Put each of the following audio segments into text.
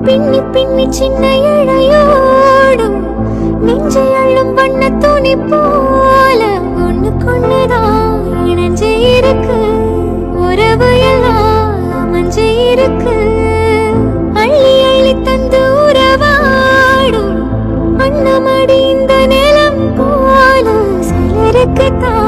பின்னி பின்னி சின்ன இழையோடும் நெஞ்சை அள்ளும் வண்ண துணி போல ஒண்ணுக்கொண்ணுதான் இணைஞ்சே இருக்கு. உறவு எல்லாம் அமைஞ்சே இருக்கு. அள்ளி அள்ளி தந்து உறவாடும் அன்னமடி இந்த நிலம் போல சிலருக்கு தான்.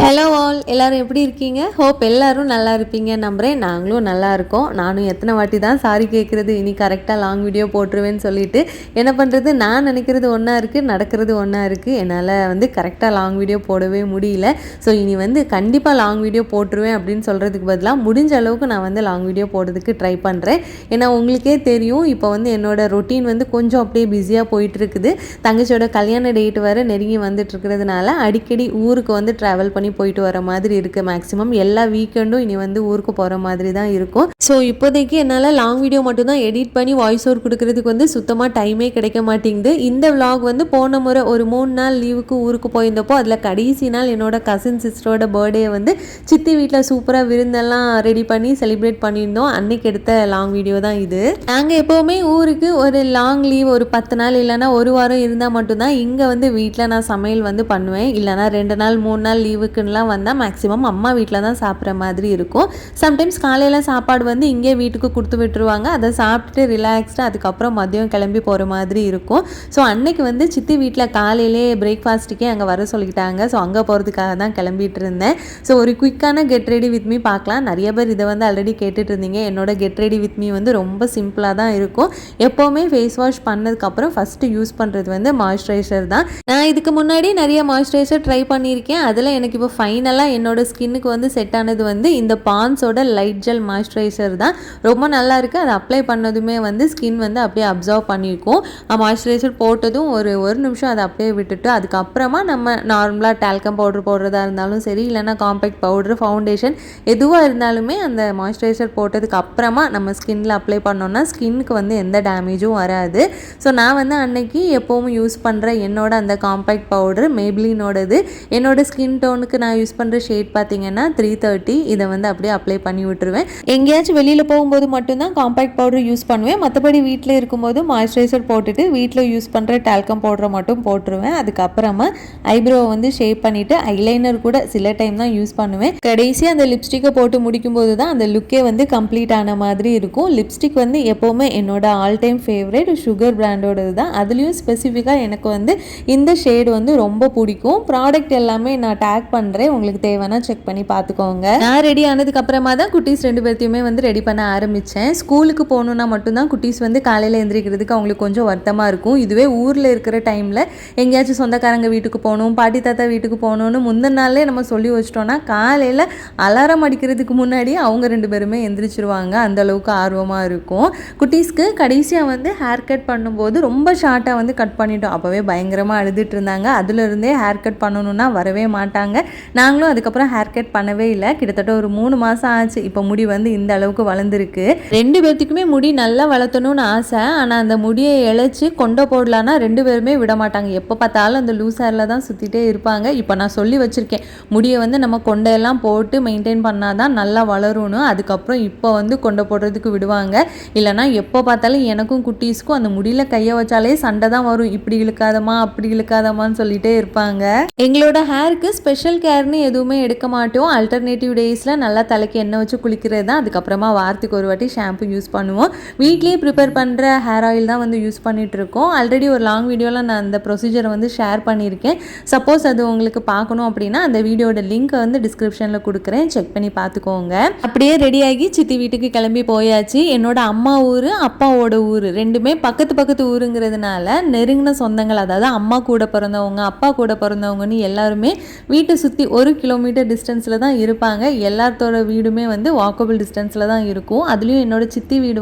ஹலோ ஆல், எல்லோரும் எப்படி இருக்கீங்க? ஹோப் எல்லோரும் நல்லா இருப்பீங்க நம்புகிறேன். நாங்களும் நல்லா இருக்கோம். நானும் எத்தனை வாட்டி தான் சாரி கேட்குறது, இனி கரெக்டாக லாங் வீடியோ போட்டுருவேன்னு சொல்லிட்டு என்ன பண்ணுறது, நான் நினைக்கிறது ஒன்றா இருக்குது, நடக்கிறது ஒன்றா இருக்குது. என்னால் கரெக்டாக லாங் வீடியோ போடவே முடியல. ஸோ இனி கண்டிப்பாக லாங் வீடியோ போட்டுருவேன் அப்படின்னு சொல்கிறதுக்கு பதிலாக முடிஞ்ச அளவுக்கு நான் லாங் வீடியோ போடுறதுக்கு ட்ரை பண்ணுறேன். ஏன்னா உங்களுக்கே தெரியும், இப்போ என்னோடய ரொட்டீன் கொஞ்சம் அப்படியே பிஸியாக போயிட்டுருக்குது. தங்கச்சியோட கல்யாண டேட் வேறு நெருங்கி வந்துட்டுருக்கிறதுனால அடிக்கடி ஊருக்கு ட்ராவல் பண்ணி போயிட்டு வர மாதிரி இருக்குது. மேக்ஸிமம் எல்லா வீக்கெண்டும் இனி ஊருக்கு போகிற மாதிரி தான் இருக்கும். ஸோ இப்போதைக்கு என்னால் லாங் வீடியோ மட்டும்தான் எடிட் பண்ணி வாய்ஸ் ஓவர் கொடுக்கறதுக்கு சுத்தமாக டைமே கிடைக்க மாட்டேங்குது. இந்த விலாக் போன முறை ஒரு 3 நாள் லீவுக்கு ஊருக்கு போயிருந்தப்போ அதில் கடைசி நாள் என்னோட கசின் சிஸ்டரோட பர்த்டே சித்தி வீட்டில் சூப்பராக விருந்தெல்லாம் ரெடி பண்ணி செலிப்ரேட் பண்ணியிருந்தோம். அன்னைக்கு எடுத்த லாங் வீடியோ தான் இது. நாங்கள் எப்போவுமே ஊருக்கு ஒரு லாங் லீவ் ஒரு 10 நாள் இல்லைனா ஒரு வாரம் இருந்தால் மட்டும்தான் இங்கே வீட்டில் நான் சமையல் பண்ணுவேன். இல்லைனா 2 நாள் 3 நாள் லீவுக்குன்னெலாம் வந்தால் மேக்ஸிமம் அம்மா வீட்டில் தான் சாப்பிட்ற மாதிரி இருக்கும். சம்டைம்ஸ் காலையில் சாப்பாடு இங்கே வீட்டுக்கு கொடுத்து விட்டுருவாங்க. அதை சாப்பிட்டுட்டு ரிலாக்ஸ்டாக அதுக்கப்புறம் மதியம் கிளம்பி போகிற மாதிரி இருக்கும். ஸோ அன்னைக்கு சித்தி வீட்டில் காலையிலே பிரேக்ஃபாஸ்ட்டுக்கே அங்கே வர சொல்லிக்கிட்டாங்க. ஸோ அங்கே போகிறதுக்காக தான் கிளம்பிட்டு இருந்தேன். ஸோ ஒரு குயிக்கான கெட் ரெடி வித் மீ பார்க்கலாம். நிறைய பேர் இதை ஆல்ரெடி கேட்டுட்டு இருந்தீங்க. என்னோட கெட் ரெடி வித் மீ ரொம்ப சிம்பிளாக தான் இருக்கும். எப்போவுமே ஃபேஸ் வாஷ் பண்ணதுக்கப்புறம் ஃபஸ்ட்டு யூஸ் பண்ணுறது மாய்ஸ்சரைசர் தான். நான் இதுக்கு முன்னாடி நிறைய மாய்ஸ்சரைசர் ட்ரை பண்ணியிருக்கேன். அதில் எனக்கு இப்போ ஃபைனலாக என்னோட ஸ்கின்னுக்கு செட் ஆனது இந்த பான்ஸோட லைட் ஜெல் மாய்ஸ்சரைசர் தான். ரொம்ப நல்லா இருக்குது. அதை அப்ளை பண்ணதுமே ஸ்கின் அப்படியே அப்சர்வ் பண்ணியிருக்கோம். மாய்ஸ்சரைசர் போட்டதும் ஒரு நிமிஷம் அதை அப்படியே விட்டுட்டு அதுக்கப்புறமா நம்ம நார்மலாக டால்கம் பவுடர் போடுறதா இருந்தாலும் சரி, இல்லைனா காம்பேக்ட் பவுடர், ஃபவுண்டேஷன் எதுவாக இருந்தாலுமே அந்த மாய்ஸ்சரைசர் போட்டதுக்கு அப்புறமா நம்ம ஸ்கின்னில் அப்ளை பண்ணோன்னா ஸ்கின்னுக்கு எந்த டேமேஜும் வராது. ஸோ நான் அன்னைக்கு எப்போவும் யூஸ் பண்ணுற என்னோட அந்த காம்பேக்ட் பவுடர் மேப்ளினோடது. என்னோட ஸ்கின் டோனுக்கு நான் யூஸ் பண்ணுற ஷேட் பார்த்தீங்கன்னா 330. இதை அப்படியே அப்ளை பண்ணி விட்டுருவேன். எங்கேயாச்சும் வெளியில் போகும்போது மட்டும்தான் காம்பேக்ட் பவுடர் யூஸ் பண்ணுவேன். மற்றபடி வீட்டில் இருக்கும்போது மாய்ஸ்சரைசர் போட்டுட்டு வீட்டில் யூஸ் பண்ணுற டால்கம் பவுடரை மட்டும் போட்டுருவேன். அதுக்கப்புறமா ஐப்ரோவை ஷேப் பண்ணிவிட்டு ஐலைனர் கூட சில டைம் தான் யூஸ் பண்ணுவேன். கடைசி அந்த லிப்ஸ்டிக்கை போட்டு முடிக்கும்போது தான் அந்த லுக்கே கம்ப்ளீட் ஆன மாதிரி இருக்கும். லிப்ஸ்டிக் எப்போவுமே என்னோட ஆல் டைம் ஃபேவரட் சுகர் பிராண்டோடது தான். அதுலேயும் ஸ்பெசிஃபிக்காக எனக்கு இந்த ஷேடு ரொம்ப பிடிக்கும். ப்ராடக்ட் எல்லாமே நான் டேக் பண்ணுறேன், உங்களுக்கு தேவைன்னா செக் பண்ணி பார்த்துக்கோங்க. நான் ரெடி ஆனதுக்கு அப்புறமா தான் குட்டீஸ் 2 பேர்த்தையுமே ரெடி பண்ண ஆரம்பித்தேன். ஸ்கூலுக்கு போகணுன்னா மட்டும்தான் குட்டீஸ் காலையில் எந்திரிக்கிறதுக்கு அவங்களுக்கு கொஞ்சம் வருத்தமாக இருக்கும். இதுவே ஊரில் இருக்கிற டைமில் எங்கேயாச்சும் சொந்தக்காரங்க வீட்டுக்கு போகணும், பாட்டி தாத்தா வீட்டுக்கு போகணுன்னு முந்தின நாளே நம்ம சொல்லி வச்சிட்டோன்னா காலையில் அலாரம் அடிக்கிறதுக்கு முன்னாடியே அவங்க 2 பேருமே எந்திரிச்சிருவாங்க. அந்தளவுக்கு ஆர்வமாக இருக்கும். குட்டீஸ்க்கு கடைசியாக ஹேர் கட் பண்ணும்போது ரொம்ப ஷார்ட்டாக கட் பண்ணிட்டோம். அப்போவே பயங்கரமாக அழுதுட்டு இருந்தாங்க. அதுலேருந்தே ஹேர் கட் பண்ணணுன்னா வரவே மாட்டாங்க. நாங்களும் அதுக்கப்புறம் ஹேர் கட் பண்ணவே இல்லை. கிட்டத்தட்ட ஒரு 3 மாதம் ஆச்சு. இப்போ முடி இந்த அளவுக்கு வளர்ந்துருக்கு. 2 பேர்த்துக்குமே முடி நல்லா வளர்த்தணும்னு ஆசை. ஆனால் அந்த முடியை இழைச்சி கொண்டை போடலான்னா 2 பேருமே விட மாட்டாங்க. எப்போ பார்த்தாலும் அந்த லூஸ் ஹேரில் தான் சுற்றிட்டே இருப்பாங்க. இப்போ நான் சொல்லி வச்சுருக்கேன், முடியை நம்ம கொண்டையெல்லாம் போட்டு மெயின்டைன் பண்ணால் தான் நல்லா வளரணும். அதுக்கப்புறம் இப்போ கொண்டை போடுறதுக்கு விடுவாங்க. இல்லைனா எப்போ பார்த்தாலும் எனக்கும் குட்டீஸ்க்கும் அந்த முடியில் கையை வச்சாலே சண்டை தான் வரும். இப்படி இழுக்காதமா அப்படி இழுக்காதமான்னு சொல்லிட்டே இருப்பாங்க. எங்களோட ஹேருக்கு ஸ்பெஷல் கேர்னு எதுவுமே எடுக்க மாட்டோம். அல்டர்னேட்டிவ் டேஸில் நல்லா தலைக்கு எண்ணெய் வச்சு குளிக்கிறது தான். அதுக்கப்புறமா வாரத்துக்கு ஒரு வாட்டி ஷாம்பு யூஸ் பண்ணுவோம். வீட்லேயே ப்ரிப்பேர் பண்ணுற ஹேர் ஆயில் தான் யூஸ் பண்ணிகிட்ருக்கோம். ஆல்ரெடி ஒரு லாங் வீடியோவில் நான் அந்த ப்ரொசீஜரை ஷேர் பண்ணியிருக்கேன். சப்போஸ் அது உங்களுக்கு பார்க்கணும் அப்படின்னா அந்த வீடியோட லிங்க்கை டிஸ்கிரிப்ஷனில் கொடுக்குறேன், செக் பண்ணி பார்த்துக்கோங்க. அப்படியே ரெடியாகி சித்தி வீட்டுக்கு கிளம்பி போயாச்சு. என்னோட அம்மா ஊர் அப்பாவோட ஊர் ரெண்டுமே பக்கத்து ஊருங்கிறதுனால நெருங்கின சொந்தங்கள், அதாவது அம்மா கூட பிறந்தவங்க அப்பா கூட பிறந்தவங்கன்னு எல்லாருமே வீட்டை சுற்றி 1 கிலோமீட்டர் டிஸ்டன்ஸில் தான் இருப்பாங்க. எல்லாத்தோட வீடுமே வாக்கபிள் டிஸ்டன்ஸில் தான் இருக்கும். அதுலேயும் என்னோட சித்தி வீடு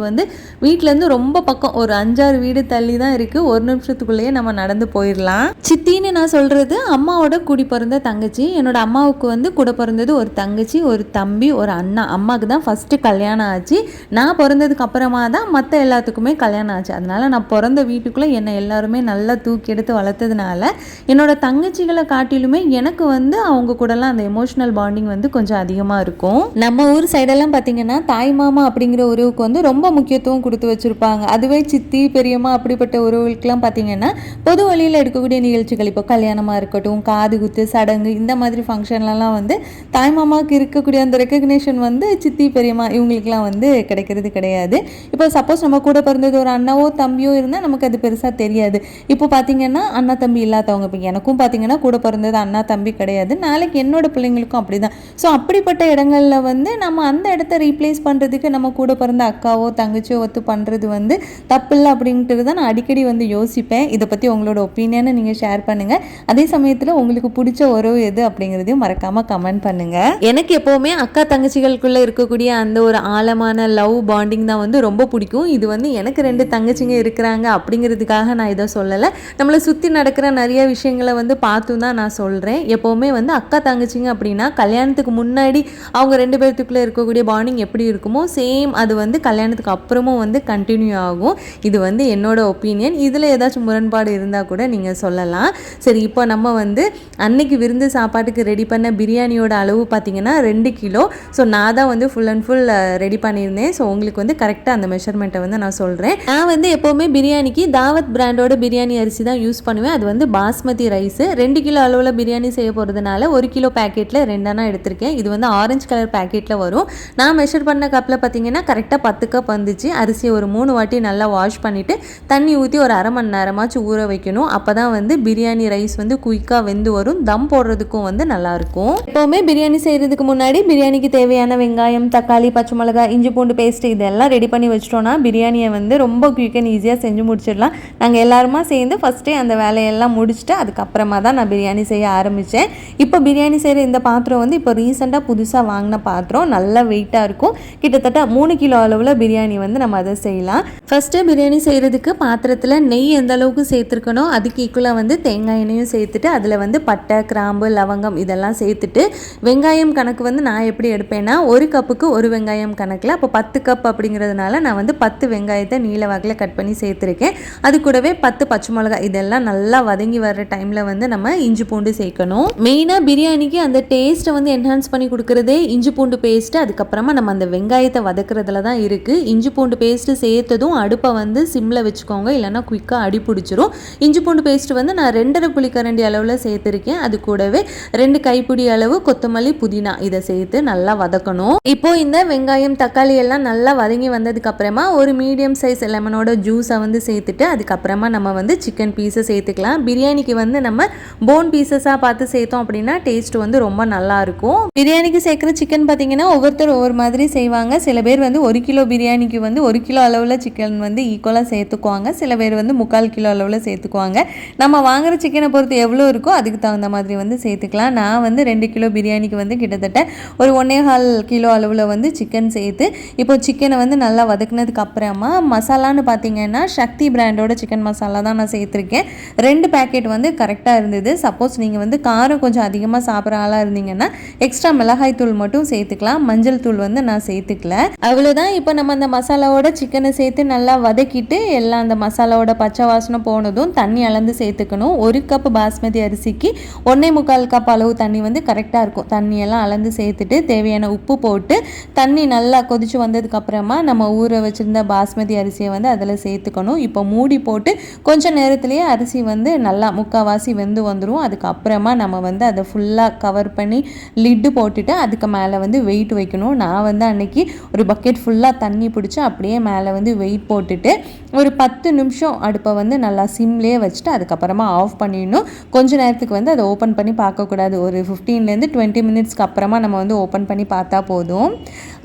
வீட்டிலேருந்து ரொம்ப பக்கம், ஒரு 5-6 வீடு தள்ளி தான் இருக்குது. 1 நிமிஷத்துக்குள்ளேயே நம்ம நடந்து போயிடலாம். சித்தின்னு நான் சொல்கிறது அம்மாவோட கூடி பிறந்த தங்கச்சி. என்னோட அம்மாவுக்கு கூட பிறந்தது ஒரு தங்கச்சி, ஒரு தம்பி, ஒரு அண்ணா. அம்மாவுக்கு தான் ஃபஸ்ட்டு கல்யாணம் ஆச்சு. நான் பிறந்ததுக்கு அப்புறமா தான் மற்ற எல்லாத்துக்குமே கல்யாணம் ஆச்சு. அதனால் நான் பிறந்த வீட்டுக்குள்ளே என்னை எல்லாருமே நல்லா தூக்கி எடுத்து வளர்த்ததுனால அப்படிங்கிறதால என்னோட தங்கச்சிகளை காட்டிலுமே எனக்கு வந்து அவங்க கூடலாம் அந்த எமோஷனல் பாண்டிங் வந்து கொஞ்சம் அதிகமாக இருக்கும். நம்ம ஊர் சைடெல்லாம் பார்த்தீங்கன்னா தாய் மாமா அப்படிங்கிற உறவுக்கு வந்து ரொம்ப முக்கியத்துவம் கொடுத்து வச்சுருப்பாங்க. அதுவே சித்தி பெரியம்மா அப்படிப்பட்ட உறவுகளுக்கெல்லாம் பார்த்தீங்கன்னா பொது வழியில் எடுக்கக்கூடிய நிகழ்ச்சிகள், இப்போ கல்யாணமாக இருக்கட்டும், காது குத்து, சடங்கு, இந்த மாதிரி ஃபங்க்ஷன்லலாம் வந்து தாய் மாமாவுக்கு இருக்கக்கூடிய அந்த ரெக்கக்னேஷன் வந்து சித்தி பெரியம்மா இவங்களுக்குலாம் வந்து கிடைக்கிறது கிடையாது. இப்போ சப்போஸ் நம்ம கூட பிறந்தது ஒரு அண்ணாவோ தம்பியோ இருந்தால் நமக்கு அது பெருசாக தெரியாது. இப்போ பார்த்தீங்கன்னா அண்ணா தம்பி இல்லாதவங்க, இப்போ எனக்கும் பார்த்தீங்கன்னா கூட பிறந்தது அண்ணா தம்பி கிடையாது, நாளைக்கு என்னோட பிள்ளைங்களுக்கும் அப்படி தான். ஸோ அப்படிப்பட்ட இடங்களில் வந்து நம்ம அந்த இடத்த ரீப்ளேஸ் பண்ணுறதுக்கு நம்ம கூட பிறந்த அக்காவோ தங்கச்சியோ ஒத்து பண்ணுறது வந்து தப்பில்லை அப்படின்ட்டு தான் நான் அடிக்கடி வந்து யோசிப்பேன். இதை பற்றி உங்களோட ஒப்பீனியனை நீங்கள் ஷேர் பண்ணுங்கள். அதே சமயத்தில் உங்களுக்கு பிடிச்ச உறவு எது அப்படிங்கிறதையும் மறக்காமல் கமெண்ட் பண்ணுங்கள். எனக்கு எப்போவுமே அக்கா தங்கச்சிகளுக்குள்ளே இருக்கக்கூடிய அந்த ஒரு ஆழமான லவ் பாண்டிங் தான் வந்து ரொம்ப பிடிக்கும். இது வந்து எனக்கு 2 தங்கச்சிங்க இருக்கிறாங்க அப்படிங்கிறதுக்காக நான் இதை சொல்லலை. நம்மளை சுற்றி நடக்கிற நிறைய விஷயங்களை வந்து பார்த்து தான் நான் சொல்கிறேன். எப்போவுமே வந்து அக்கா தங்கச்சிங்க அப்படின்னா கல்யாணத்துக்கு முன்னாடி அவங்க 2 பேர்த்துக்குள்ளே இருக்கக்கூடிய பாண்டிங் எப்படி இருக்குமோ சேம் அது வந்து கல்யாணத்துக்கு அப்புறமும் வந்து கண்டினியூ ஆகும். இது வந்து என்னோட ஒப்பீனியன். இதில் ஏதாச்சும் முரண்பாடு இருந்தால் கூட நீங்கள் சொல்லலாம். சரி, இப்போ நம்ம வந்து அன்னைக்கு விருந்து சாப்பாட்டுக்கு ரெடி பண்ண பிரியாணியோட அளவு பார்த்திங்கன்னா 2 கிலோ. ஸோ நான் தான் வந்து ஃபுல் அண்ட் ஃபுல் ரெடி பண்ணியிருந்தேன். ஸோ உங்களுக்கு வந்து கரெக்டாக அந்த மெஷர்மெண்ட்டை வந்து நான் சொல்கிறேன். நான் வந்து எப்போவுமே பிரியாணிக்கு தாவத் பிராண்டோட பிரியாணி அரிசி தான் யூஸ் பண்ணுவேன். அது வந்து பாஸ்மதி ரைஸு. 2 கிலோ அளவில் பிரியாணி செய்ய போகிறதுனால 1 கிலோ பேக்கெட்டில் 2 எடுத்திருக்கேன். இது வந்து ஆரஞ்சு கலர் பேக்கெட்டில் வரும். நான் மெஷர் பண்ண கப்பில் பார்த்தீங்கன்னா கரெக்டாக 10 கப் வந்துச்சு. அரிசியை ஒரு 3 வாட்டி நல்லா வாஷ் பண்ணிவிட்டு தண்ணி ஊற்றி ஒரு அரை மணி நேரமாச்சும் ஊற வைக்கணும். அப்போ தான் வந்து பிரியாணி ரைஸ் வந்து குயிக்காக வெந்து வரும். தம் போடுறதுக்கும் வந்து நல்லாயிருக்கும். எப்போவுமே பிரியாணி செய்கிறதுக்கு முன்னாடி பிரியாணிக்கு தேவையான வெங்காயம், தக்காளி, பச்சை மிளகாய், இஞ்சி பூண்டு பேஸ்ட் இதெல்லாம் ரெடி பண்ணி வச்சிட்டோன்னா பிரியாணியை வந்து ரொம்ப குயிக் அண்ட் ஈஸியாக செஞ்சு முடிச்சிடலாம். நாங்கள் எல்லாருமா சேர்ந்து ஃபஸ்ட்டே அந்த வேலையெல்லாம் முடிச்சுட்டு அதுக்கப்புறமா தான் நான் பிரியாணி செய்ய ஆரம்பித்தேன். இப்போ பிரியாணி செய்கிற இந்த பாத்திரம் வந்து இப்போ ரீசெண்டாக புதுசாக வாங்கின பாத்திரம், நல்லா வெயிட்டாக இருக்கும். கிட்டத்தட்ட 3 கிலோ அளவில் பிரியாணி வந்து நம்ம அதை செய்யலாம். ஃபஸ்ட்டு பிரியாணி செய்கிறதுக்கு பாத்திரத்தில் நெய் எந்த அளவுக்கு சேர்த்துருக்கணும் அதுக்கு ஈக்குவலாக வந்து தேங்காய் எண்ணெயும் சேர்த்துட்டு அதில் வந்து பட்டை, கிராம்பு, லவங்கம் இதெல்லாம் சேர்த்துட்டு வெங்காயம் கணக்கு வந்து நான் எப்படி எடுப்பேன்னா 1 கப்புக்கு 1 வெங்காயம் கணக்கில், அப்போ 10 கப் அப்படிங்கிறதுனால நான் வந்து 10 வெங்காயத்தை நீல வாக்கில் கட் பண்ணி சேர்த்துருக்கேன். அது கூடவே 10 பச்சை மிளகாய் இதெல்லாம் நல்லா வதங்கி வர்ற டைமில் வந்து நம்ம இஞ்சி பூண்டு சேர்க்கணும். மெயினாக பிரியாணிக்கு அந்த டேஸ்ட்டை வந்து என்ஹான்ஸ் பண்ணி கொடுக்குறதே இஞ்சி பூண்டு பேஸ்ட்டு. அதுக்கப்புறமா நம்ம அந்த வெங்காயத்தை வதக்குறதுல தான் இருக்குது. இஞ்சி பூண்டு பேஸ்ட்டு சேர்த்ததும் அடுப்பை வந்து சிம்மில் வச்சுக்கோங்க, இல்லைனா குயிக்காக அடி பிடிச்சிரும். இஞ்சி பூண்டு பேஸ்ட்டு வந்து நான் 2.5 புளிக்கரண்டி அளவில் சேர்த்துருக்கேன். அது கூடவே 2 கைப்பிடி அளவு கொத்தமல்லி, புதினா இதை சேர்த்து நல்லா வதக்கணும். இப்போ இந்த வெங்காயம், தக்காளி எல்லாம் நல்லா வதங்கி வந்ததுக்கு அப்புறமா ஒரு மீடியம் சைஸ் லெமனோட ஜூஸை வந்து சேர்த்துட்டு அதுக்கப்புறமா நம்ம வந்து சிக்கன் பீஸை சேர்த்துக்கலாம். பிரியாணிக்கு வந்து நம்ம போன் பீசஸாக பார்த்து சேர்த்தோம் அப்படின்னா டேஸ்ட் வந்து ரொம்ப நல்லா இருக்கும். பிரியாணிக்கு சேர்க்குற சிக்கன் பார்த்தீங்கன்னா ஒவ்வொருத்தர் ஒவ்வொரு மாதிரி செய்வாங்க. சில பேர் வந்து 1 கிலோ பிரியாணிக்கு வந்து 1 கிலோ அளவில் சிக்கன் வந்து ஈக்குவலாக சேர்த்துக்குவாங்க. சில பேர் வந்து 3/4 கிலோ அளவில் சேர்த்துக்குவாங்க. நம்ம வாங்குற சிக்கனை பொறுத்து எவ்வளோ இருக்கோ அதுக்கு தகுந்த மாதிரி வந்து சேர்த்துக்கலாம். நான் வந்து 2 கிலோ பிரியாணிக்கு வந்து கிட்டத்தட்ட ஒரு 1.25 கிலோ அளவில் வந்து சிக்கன் சேர்த்து இப்போ சிக்கனை வந்து நல்லா வதக்குனதுக்கு அப்புறமா மசாலான்னு பார்த்தீங்கன்னா சக்தி பிராண்டோட சிக்கன் மசாலா தான் நான் சேர்த்துருக்கேன். 2 பேக்கெட் வந்து கரெக்டாக இருந்தது. சப்போஸ் நீங்கள் வந்து காரம் கொஞ்சம் அதிகமாக சாப்பிட்ற ஆளாக இருந்தீங்கன்னா எக்ஸ்ட்ரா மிளகாய் தூள் மட்டும் சேர்த்துக்கலாம். மஞ்சள் தூள் வந்து நான் சேர்த்துக்கல. அவ்வளோதான். இப்போ நம்ம அந்த மசாலாவோட சிக்கனை சேர்த்து நல்லா வதக்கிட்டு எல்லாம் அந்த மசாலாவோட பச்சை வாசனை போனதும் தண்ணி அளந்து சேர்த்துக்கணும். 1 கப் பாஸ்மதி அரிசிக்கு 1.25 கப் அளவு தண்ணி வந்து கரெக்டாக இருக்கும். தண்ணியெல்லாம் அளந்து சேர்த்துட்டு தேவையான உப்பு போட்டு தண்ணி நல்லா கொதிச்சு வந்ததுக்கு அப்புறமா நம்ம ஊற வச்சிருந்த பாஸ்மதி அரிசியை வந்து அதில் சேர்த்துக்கணும். இப்போ மூடி போட்டு கொஞ்சம் நேரத்திலேயே அரிசி வந்து நல்லா முக்கால்வாசி வெந்து வந்துடும். அதுக்கப்புறமா நம்ம வந்து அதை ஃபுல்லாக கவர் பண்ணி லிட்டு போட்டுட்டு அதுக்கு மேலே வந்து வெயிட் வைக்கணும். நான் வந்து அன்னைக்கு ஒரு பக்கெட் ஃபுல்லாக தண்ணி பிடிச்சி அப்படியே மேலே வந்து வெயிட் போட்டுட்டு ஒரு 10 நிமிஷம் அடுப்பை வந்து நல்லா சிம்லேயே வச்சுட்டு அதுக்கப்புறமா ஆஃப் பண்ணிடணும். கொஞ்ச நேரத்துக்கு வந்து அதை ஓப்பன் பண்ணி பார்க்கக்கூடாது. ஒரு 15 to 20 மினிட்ஸ்க்கு அப்புறமா நம்ம வந்து ஓப்பன் பண்ணி பார்த்தா போதும்.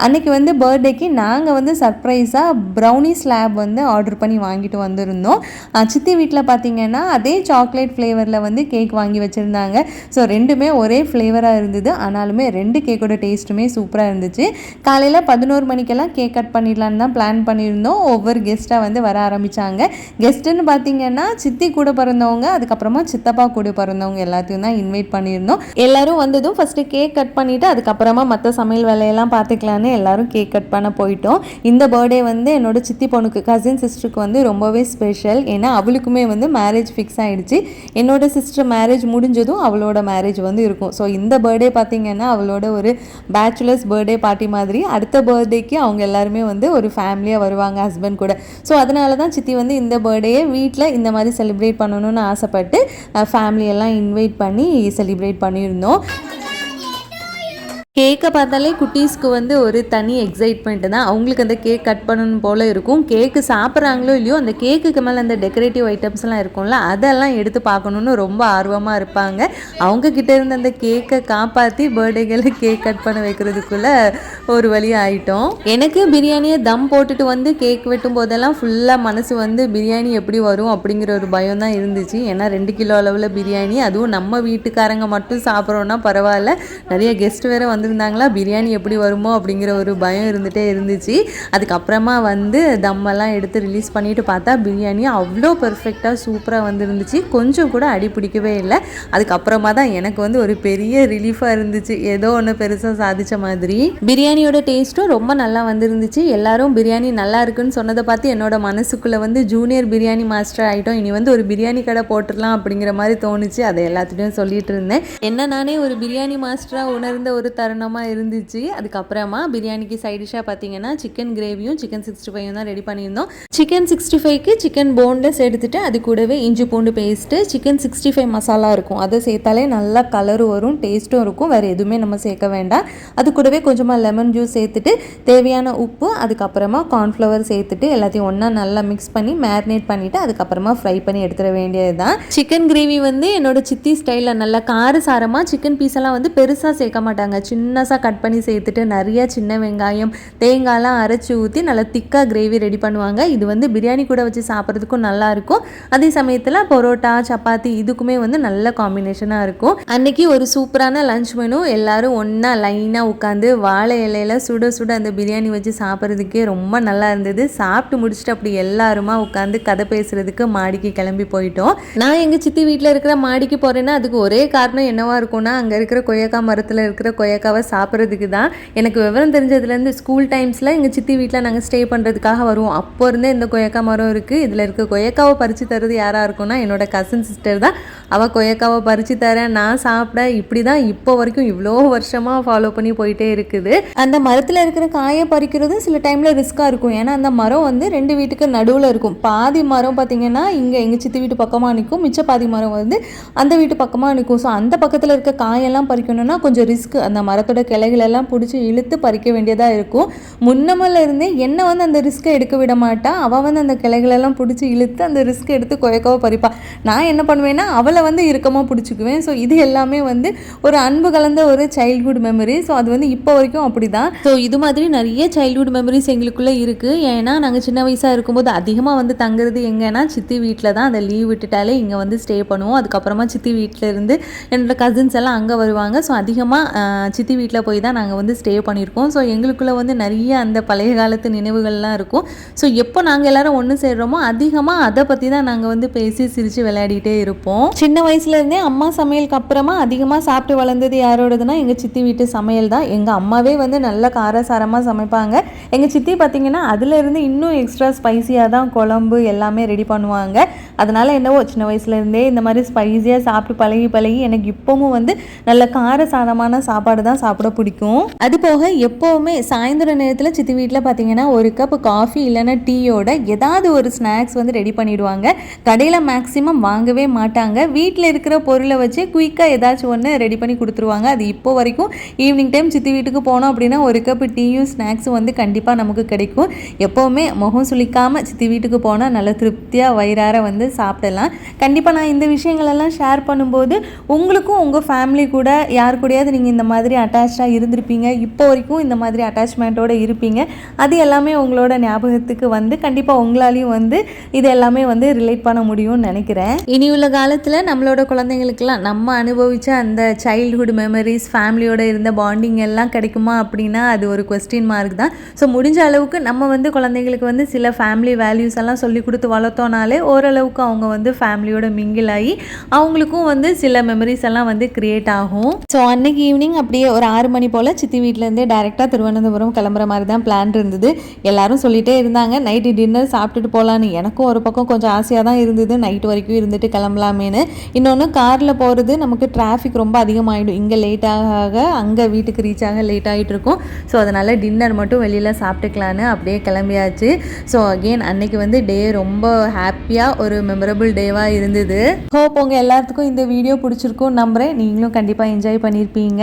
அன்றைக்கி வந்து பர்த்டேக்கு நாங்கள் வந்து சர்ப்ரைஸாக ப்ரௌனி ஸ்லாப் வந்து ஆர்டர் பண்ணி வாங்கிட்டு வந்திருந்தோம். சித்தி வீட்டில் பார்த்திங்கன்னா அதே சாக்லேட் ஃப்ளேவரில் வந்து கேக் வாங்கி வச்சுருந்தாங்க. ஸோ ரெண்டுமே ஒரே ஃப்ளேவராக இருந்தது. ஆனாலுமே 2 கேக்கோட டேஸ்ட்டுமே சூப்பராக இருந்துச்சு. காலையில் 11 மணிக்கெல்லாம் கேக் கட் பண்ணிடலான்னு தான் பிளான் பண்ணியிருந்தோம். ஒவ்வொரு கெஸ்ட்டாக வந்து வர ஆரம்பித்தாங்க. கெஸ்ட்டுன்னு பார்த்திங்கன்னா சித்தி கூட பிறந்தவங்க, அதுக்கப்புறமா சித்தப்பா கூட பிறந்தவங்க எல்லாத்தையும் தான் இன்வைட் பண்ணியிருந்தோம். எல்லோரும் வந்ததும் ஃபஸ்ட்டு கேக் கட் பண்ணிவிட்டு அதுக்கப்புறமா மற்ற சமையல் வேலையெல்லாம் பார்த்துக்கலான்னு எல்லோரும் கேக் கட் பண்ண போயிட்டோம். இந்த பர்த்டே வந்து என்னோட சித்தி பொண்ணுக்கு கசின் சிஸ்டருக்கு வந்து ரொம்பவே ஸ்பெஷல். ஏன்னா அவளுக்குமே வந்து மேரேஜ் ஃபிக்ஸ் ஆகிடுச்சு. ஆயிடுச்சு. என்னோட சிஸ்டர் மேரேஜ் முடிஞ்சதும் அவளோட மேரேஜ் வந்து இருக்கும். ஸோ இந்த பர்த்டே பார்த்திங்கன்னா அவளோட ஒரு பேச்சுலர்ஸ் பர்த்டே பார்ட்டி மாதிரி. அடுத்த பர்த்டேக்கு அவங்க எல்லாருமே வந்து ஒரு ஃபேமிலியாக வருவாங்க ஹஸ்பண்ட் கூட. ஸோ அதனால தான் சித்தி வந்து இந்த பர்த்டேயை வீட்டில் இந்த மாதிரி செலிப்ரேட் பண்ணணும்னு ஆசைப்பட்டு ஃபேமிலியெல்லாம் இன்வைட் பண்ணி செலிப்ரேட் பண்ணியிருந்தோம். கேக்கை பார்த்தாலே குட்டீஸ்க்கு வந்து ஒரு தனி எக்ஸைட்மெண்ட்டு தான். அவங்களுக்கு அந்த கேக் கட் பண்ணணும் போல் இருக்கும். கேக்கு சாப்பிட்றாங்களோ இல்லையோ அந்த கேக்குக்கு மேலே அந்த டெக்கரேட்டிவ் ஐட்டம்ஸ்லாம் இருக்கும்ல, அதெல்லாம் எடுத்து பார்க்கணுன்னு ரொம்ப ஆர்வமாக இருப்பாங்க. அவங்கக்கிட்ட இருந்து அந்த கேக்கை காப்பாற்றி பர்த்டேகளை கேக் கட் பண்ண வைக்கிறதுக்குள்ளே ஒரு வழி ஆகிட்டோம். எனக்கு பிரியாணியை தம் போட்டுட்டு வந்து கேக் வெட்டும் போதெல்லாம் ஃபுல்லாக மனசு வந்து பிரியாணி எப்படி வரும் அப்படிங்கிற ஒரு பயம் தான் இருந்துச்சு. ஏன்னா 2 கிலோ அளவில் பிரியாணி, அதுவும் நம்ம வீட்டுக்காரங்க மட்டும் சாப்பிட்றோன்னா பரவாயில்ல, நிறைய கெஸ்ட் வேறு இருந்தாங்களா, பிரியாணி எப்படி வருமோ அப்படிங்கிற ஒரு பயம் இருந்துகிட்டே இருந்துச்சு. அதுக்கப்புறமா வந்து தம்மெல்லாம் எடுத்து ரிலீஸ் பண்ணிட்டு பார்த்தா பிரியாணி அவ்வளோ பர்ஃபெக்டாக சூப்பராக வந்துருந்துச்சு. கொஞ்சம் கூட அடி பிடிக்கவே இல்லை. அதுக்கப்புறமா தான் எனக்கு வந்து ஒரு பெரிய ரிலீஃபாக இருந்துச்சு, ஏதோ ஒன்று பெருசாக சாதித்த மாதிரி. பிரியாணியோட டேஸ்ட்டும் ரொம்ப நல்லா வந்துருந்துச்சு. எல்லாரும் பிரியாணி நல்லா இருக்குன்னு சொன்னதை பார்த்து என்னோட மனசுக்குள்ளே வந்து ஜூனியர் பிரியாணி மாஸ்டர் ஆகிட்டோம், இனி வந்து ஒரு பிரியாணி கடை போட்டுடலாம் அப்படிங்கிற மாதிரி தோணுச்சு. அதை எல்லாத்துட்டையும் சொல்லிட்டு இருந்தேன். என்ன நானே ஒரு பிரியாணி மாஸ்டராக உணர்ந்த ஒரு தருணமாக இருந்துச்சு. அதுக்கப்புறமா பிரியாணிக்கு சைட் டிஷ்ஷாக பார்த்தீங்கன்னா சிக்கன் கிரேவியும் சிக்கன் 65 தான் ரெடி பண்ணியிருந்தோம். சிக்கன் 65க்கு சிக்கன் போன்லெஸ் எடுத்துகிட்டு அது கூடவே இஞ்சி பூண்டு பேஸ்ட்டு, சிக்கன் 65 மசாலா இருக்கும், அதை சேர்த்தாலே நல்லா கலரும் வரும், டேஸ்ட்டும் இருக்கும். வேறு எதுவுமே நம்ம சேர்க்க வேண்டாம். அது கூடவே கொஞ்சமாக லெமன் ஜூஸ் சேர்த்துட்டு தேவையான உப்பு, அதுக்கப்புறமா கார்ன்ஃப்ளவர் சேர்த்துட்டு எல்லாத்தையும் ஒன்றா நல்லா மிக்ஸ் பண்ணி மேரினேட் பண்ணிவிட்டு அதுக்கப்புறமா ஃப்ரை பண்ணி எடுத்துட வேண்டியது தான். சிக்கன் கிரேவி வந்து என்னோட சித்தி ஸ்டைலில் நல்லா காரசாரமாக சிக்கன் பீஸெல்லாம் வந்து பெருசாக சேர்க்க மாட்டாங்க, சின்னசாக கட் பண்ணி சேர்த்துட்டு நிறைய சின்ன வெங்காயம் தேங்காய்லாம் அரைச்சி ஊற்றி நல்லா திக்காக கிரேவி ரெடி பண்ணுவாங்க. இது வந்து பிரியாணி கூட வச்சு சாப்பிட்றதுக்கும் நல்லாயிருக்கும். அதே சமயத்தில் பரோட்டா சப்பாத்தி இதுக்குமே வந்து நல்ல காம்பினேஷனாக இருக்கும். அன்னைக்கு ஒரு சூப்பரான லஞ்ச் மெனு. எல்லாரும் ஒன்றா லைனாக உட்காந்து வாழை இலையில் சுட சுட அந்த பிரியாணி வச்சு சாப்பிட்றதுக்கே ரொம்ப நல்லா இருந்தது. சாப்பிட்டு முடிச்சுட்டு அப்படி எல்லாருமா உட்காந்து கதை பேசுகிறதுக்கு மாடிக்கு கிளம்பி போயிட்டோம். நான் எங்கள் சித்தி வீட்டில் இருக்கிற மாடிக்கு போகிறேன்னா அதுக்கு ஒரே காரணம் என்னவா இருக்கும்னா, அங்கே இருக்கிற கொய்யாக்கா மரத்தில் இருக்கிற கொய்யாக்காவை சாப்பிட்றதுக்கு தான். எனக்கு விவரம் தெரிஞ்சதுலேருந்து ஸ்கூல் டைம்ஸில் எங்கள் சித்தி வீட்டில் நாங்கள் ஸ்டே பண்ணுறதுக்காக வருவோம். அப்போ இருந்தே இந்த கொய்யாக்கா மரம் இருக்குது. இதில் இருக்க கொய்யாக்காவை பறித்து தரது யாராக இருக்கும்னா என்னோடய கசின் சிஸ்டர் தான். அவள் கொய்யாக்காவை பறித்து தரேன், நான் சாப்பிட, இப்படி தான் இப்போ வரைக்கும் இவ்வளோ வருஷமாக ஃபாலோ பண்ணி போயிட்டே இருக்குது. அந்த மரத்தில் இருக்கிற காயை பறிக்கிறது சில டைமில் ரிஸ்க்காக இருக்கும். ஏன்னா அந்த மரம் வந்து 2 வீட்டுக்கு நடுவில் இருக்கும். பாதி மரம் பார்த்திங்கன்னா இங்கே எங்கள் சித்தி வீட்டு பக்கமாக நிற்கும், மிச்ச பாதி மரம் வந்து அந்த வீட்டு பக்கமாக நிற்கும். ஸோ அந்த பக்கத்தில் இருக்க காயெல்லாம் பறிக்கணும்னா கொஞ்சம் ரிஸ்க். அந்த மரத்தோட கிளைகளெல்லாம் பிடிச்சி இழுத்து பறிக்க வேண்டியதாக இருக்கும். முன்னமல்ல இருந்தே என்னை வந்து அந்த ரிஸ்க்கை எடுக்க விட மாட்டா. அவள் வந்து அந்த கிளைகளெல்லாம் பிடிச்சி இழுத்து அந்த ரிஸ்க் எடுத்து கொய்யாக்காவை பறிப்பா. நான் என்ன பண்ணுவேன்னா அவளை வந்து இறுக்கமாக பிடிச்சிக்குவேன். ஸோ இது எல்லாமே வந்து ஒரு அன்பு கலந்த ஒரு சைல்ட்ஹுட் மெமரி. ஸோ அது வந்து இப்போ வரைக்கும் அப்படி தான். ஸோ இது மாதிரி நிறைய சைல்ட்ஹுட் மெமரிஸ் எங்களுக்குள்ளே இருக்குது. ஏன்னா நாங்கள் சின்ன வயசாக இருக்கும்போது அதிகமாக வந்து தங்குறது எங்கன்னா சித்தி வீட்டில் தான். அந்த லீவ் விட்டுட்டாலே இங்கே வந்து ஸ்டே பண்ணுவோம். அதுக்கப்புறமா சித்தி வீட்டில் இருந்து என்னோட கசின்ஸ் எல்லாம் அங்கே வருவாங்க. ஸோ அதிகமாக சித்தி வீட்டில் போய் தான் நாங்கள் வந்து ஸ்டே பண்ணியிருக்கோம். ஸோ எங்களுக்குள்ளே வந்து நிறைய அந்த பழைய காலத்து நினைவுகள்லாம் இருக்கும். ஸோ எப்போ நாங்கள் எல்லாரும் ஒன்று சேர்றோமோ அதிகமாக அதை பற்றி தான் நாங்கள் வந்து பேசி சிரித்து விளையாடிட்டே இருப்போம். சின்ன வயசுலேருந்தே அம்மா சமையலுக்கு அப்புறமா அதிகமாக சாப்பிட்டு வளர்ந்தது யாரோடதுன்னா எங்கள் சித்தி வீட்டு சமையல் தான். எங்கள் அம்மாவே வந்து நல்ல காரசாரமாக சமைப்பாங்க. எங்கள் சித்தி பார்த்திங்கன்னா அதுலேருந்து இன்னும் எக்ஸ்ட்ரா ஸ்பைசியாக தான் குழம்பு எல்லாமே ரெடி பண்ணுவாங்க. அதனால் என்னவோ சின்ன வயசுலேருந்தே இந்த மாதிரி ஸ்பைசியாக சாப்பிட்டு பழகி எனக்கு இப்போவும் வந்து நல்ல காரசாரமான சாப்பாடு தான் சாப்பிட பிடிக்கும். அது போக எப்போவுமே சாயந்தர நேரத்தில் சித்தி வீட்டில் பார்த்தீங்கன்னா ஒரு கப் காஃபி இல்லைன்னா டீயோட ஏதாவது ஒரு ஸ்நாக்ஸ் வந்து ரெடி பண்ணிவிடுவாங்க. கடையில் மேக்ஸிமம் வாங்கவே மாட்டாங்க. வீட்டில் இருக்கிற பொருளை வச்சு குயிக்காக ஏதாச்சும் ஒன்று ரெடி பண்ணி கொடுத்துருவாங்க. அது இப்போ வரைக்கும் ஈவினிங் டைம் சித்தி வீட்டுக்கு போனோம் அப்படின்னா ஒரு கப் டீயும் ஸ்நாக்ஸும் வந்து கண்டிப்பாக நமக்கு கிடைக்கும். எப்போவுமே முகம் சுளிக்காமல் சித்தி வீட்டுக்கு போனால் நல்ல திருப்தியாக வயிறார வந்து சாப்பிடலாம். கண்டிப்பாக நான் இந்த விஷயங்களெல்லாம் ஷேர் பண்ணும்போது உங்களுக்கும் உங்கள் ஃபேமிலி கூட யார் கூடயாவது நீங்கள் இந்த மாதிரி அட்டாச்சாக இருந்திருப்பீங்க, இப்போ வரைக்கும் இந்த மாதிரி அட்டாச்மெண்ட்டோடு இருப்பீங்க. அது எல்லாமே உங்களோட ஞாபகத்துக்கு வந்து கண்டிப்பாக உங்களாலையும் வந்து இது எல்லாமே வந்து ரிலேட் பண்ண முடியும்னு நினைக்கிறேன். இனி உள்ள காலத்தில் நம்மளோட குழந்தைங்களுக்கெல்லாம் நம்ம அனுபவித்த அந்த சைல்ட்ஹுட் மெமரிஸ், ஃபேமிலியோட இருந்த பாண்டிங் எல்லாம் கிடைக்குமா அப்படின்னா அது ஒரு கொஸ்டின் மார்க் தான். ஸோ முடிஞ்ச அளவுக்கு நம்ம வந்து குழந்தைங்களுக்கு வந்து சில ஃபேமிலி வேல்யூஸ் எல்லாம் சொல்லி கொடுத்து வளர்த்தோனாலே ஓரளவுக்கு அவங்க வந்து ஃபேமிலியோட மிங்கிள் ஆகி அவங்களுக்கும் வந்து சில மெமரிஸ் எல்லாம் வந்து கிரியேட் ஆகும். ஸோ அன்னைக்கு ஈவினிங் அப்படியே ஒரு 6 மணி போல் சித்தி வீட்டிலேருந்தே டைரெக்டாக திருவனந்தபுரம் கிளம்புற மாதிரி தான் பிளான் இருந்தது. எல்லாரும் சொல்லிகிட்டே இருந்தாங்க நைட்டு டின்னர் சாப்பிட்டுட்டு போகலான்னு. எனக்கும் ஒரு பக்கம் கொஞ்சம் ஆசையாக தான் இருந்தது நைட்டு வரைக்கும் இருந்துட்டு கிளம்பலாமேன்னு. இன்னொன்று காரில் போகிறது நமக்கு டிராஃபிக் ரொம்ப அதிகமாகிடும். இங்கே லேட் ஆக அங்கே வீட்டுக்கு ரீச் ஆக லேட் ஆகிட்டு இருக்கும். ஸோ அதனால் டின்னர் மட்டும் வெளியில் சாப்பிட்டுக்கலான்னு அப்படியே கிளம்பியாச்சு. ஸோ அகெயின் அன்னைக்கு வந்து டே ரொம்ப ஹாப்பியாக ஒரு மெமரபிள் டேவாக இருந்தது. ஹோப் உங்கள் எல்லாத்துக்கும் இந்த வீடியோ பிடிச்சிருக்கும் நம்புகிறேன். நீங்களும் கண்டிப்பாக என்ஜாய் பண்ணியிருப்பீங்க.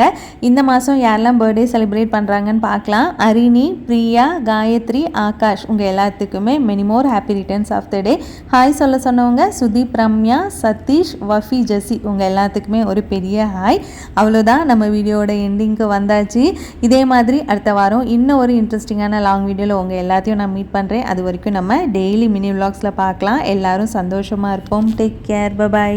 இந்த மாதம் யாரெல்லாம் பர்த்டே செலிப்ரேட் பண்ணுறாங்கன்னு பார்க்கலாம். அரிணி, பிரியா, காயத்ரி, ஆகாஷ் உங்கள் எல்லாத்துக்குமே many more happy returns of the day. Hi சொல்ல சொன்னவங்க சுதீப், ரம்யா, சதீஷ், வஃபி, ஜெசி உங்கள் எல்லாத்துக்குமே ஒரு பெரிய ஹாய். அவ்வளோதான், நம்ம வீடியோட எண்டிங்க்கு வந்தாச்சு. இதே மாதிரி அடுத்த வாரம் இன்னும் ஒரு இன்ட்ரெஸ்டிங்கான லாங் வீடியோவில் உங்கள் எல்லாத்தையும் நான் மீட் பண்ணுறேன். அது வரைக்கும் நம்ம டெய்லி மினி விலாக்ஸில் பார்க்கலாம். எல்லாரும் சந்தோஷமாக இருப்போம். Take care, by.